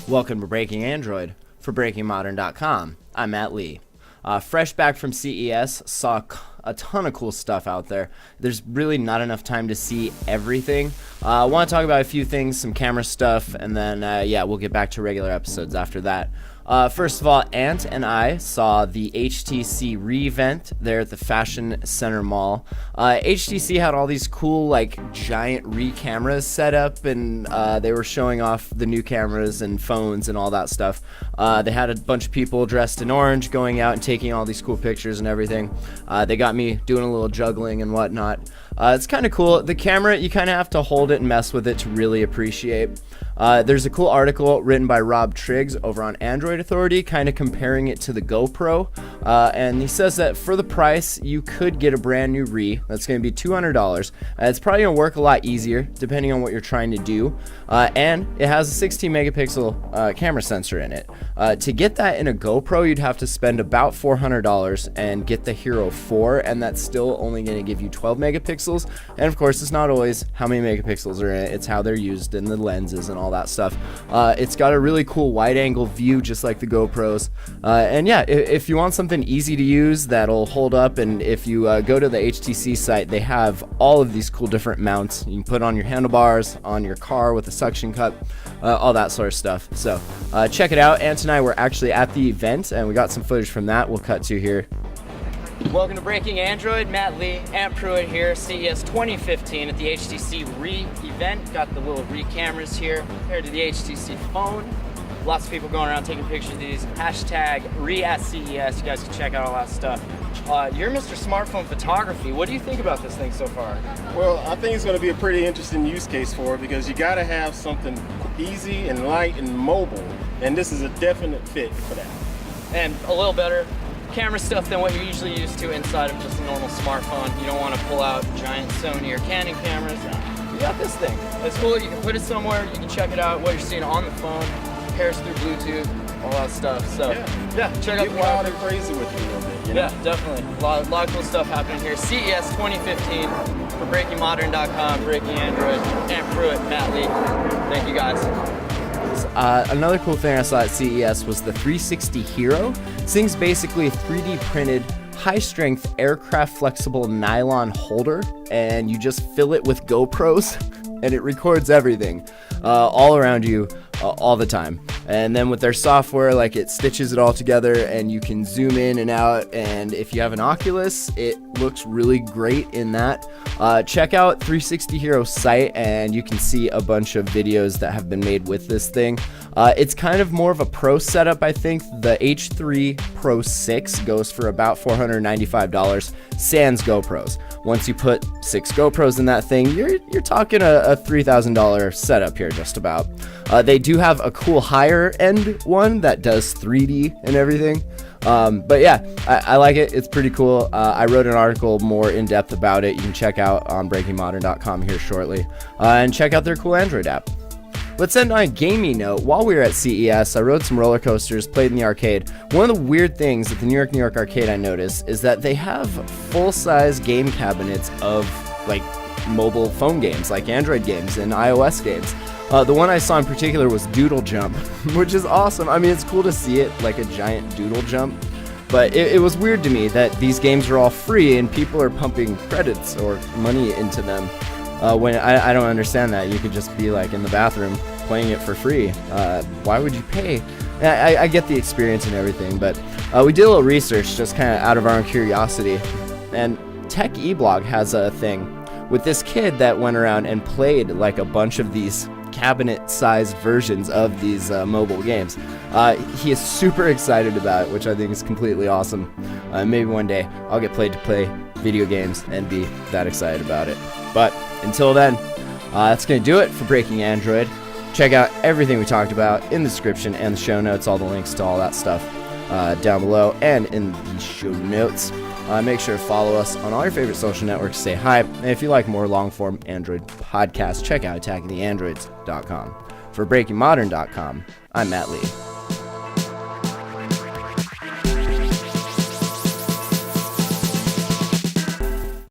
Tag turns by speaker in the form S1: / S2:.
S1: Welcome to Breaking Android for BreakingModern.com. I'm Matt Lee. Fresh back from CES, saw a ton of cool stuff out there. There's really not enough time to see everything. I want to talk about a few things, some camera stuff, and then we'll get back to regular episodes after that. First of all, Ant and I saw the HTC Revent there at the Fashion Center Mall. HTC had all these cool, giant cameras set up, and they were showing off the new cameras and phones and all that stuff. They had a bunch of people dressed in orange going out and taking all these cool pictures and everything. They got me doing a little juggling and whatnot. It's kind of cool. The camera, you kind of have to hold it and mess with it to really appreciate. There's a cool article written by Rob Triggs over on Android Authority, kind of comparing it to the GoPro, and he says that for the price, you could get a brand new that's going to be $200. It's probably going to work a lot easier depending on what you're trying to do, and it has a 16 megapixel camera sensor in it. To get that in a GoPro, you'd have to spend about $400 and get the Hero 4, and that's still only going to give you 12 megapixels, and of course it's not always how many megapixels are in it, it's how they're used in the lenses and all that stuff. It's got a really cool wide angle view just like the GoPros, and yeah, if you want something easy to use that'll hold up, and if you go to the HTC site, they have all of these cool different mounts you can put on your handlebars, on your car with a suction cup, all that sort of stuff. So check it out. Ant and I were actually at the event and we got some footage from that we'll cut to here. Welcome to Breaking Android. Matt Lee, Ant Pruitt here, CES 2015 at the HTC Revent. Got the little cameras here compared to the HTC phone. Lots of people going around taking pictures of these. Hashtag at CES. You guys can check out all that stuff. You're Mr. Smartphone Photography. What do you think about this thing so far?
S2: Well, I think it's going to be a pretty interesting use case for it because you got to have something easy and light and mobile, and this is a definite fit for that.
S1: And a little better camera stuff than what you're usually used to inside of just a normal smartphone. You don't want to pull out giant Sony or Canon cameras. You got this thing. It's cool. You can put it somewhere. You can check it out. What you're seeing on the phone pairs through Bluetooth, all that stuff. So yeah, check out the
S2: wild and crazy with it a little bit. You know?
S1: Yeah, definitely. A lot of cool stuff happening here. CES 2015 for BreakingModern.com, Breaking Android, Ant Pruitt, Matt Lee. Thank you guys. Another cool thing I saw at CES was the 360 Hero. This thing's basically a 3D printed, high-strength, aircraft flexible nylon holder, and you just fill it with GoPros, and it records everything all around you all the time. And then with their software, it stitches it all together, and you can zoom in and out, and if you have an Oculus, it looks really great in that. Check out 360 Hero's site, and you can see a bunch of videos that have been made with this thing. It's kind of more of a pro setup, I think. The H3 Pro 6 goes for about $495, sans GoPros. Once you put 6 GoPros in that thing, you're talking a $3,000 setup here, just about. They do have a cool higher end one that does 3D and everything. But yeah, I like it. It's pretty cool. I wrote an article more in depth about it. You can check out on BreakingModern.com here shortly. And check out their cool Android app. Let's end on a gaming note. While we were at CES, I rode some roller coasters, played in the arcade. One of the weird things at the New York Arcade I noticed is that they have full-size game cabinets of mobile phone games, like Android games and iOS games. The one I saw in particular was Doodle Jump, which is awesome. I mean, it's cool to see it like a giant Doodle Jump, but it was weird to me that these games are all free and people are pumping credits or money into them. When I don't understand that. You could just be in the bathroom playing it for free. Why would you pay? I get the experience and everything, but we did a little research just kind of out of our own curiosity, and Tech eBlog has a thing with this kid that went around and played a bunch of these cabinet-sized versions of these mobile games. He is super excited about it, which I think is completely awesome. Maybe one day I'll get paid to play video games and be that excited about it. But until then, that's going to do it for Breaking Android. Check out everything we talked about in the description and the show notes, all the links to all that stuff down below and in the show notes. Make sure to follow us on all your favorite social networks. Say hi. And if you like more long-form Android podcasts, check out attackingtheandroids.com. For BreakingModern.com, I'm Matt Lee.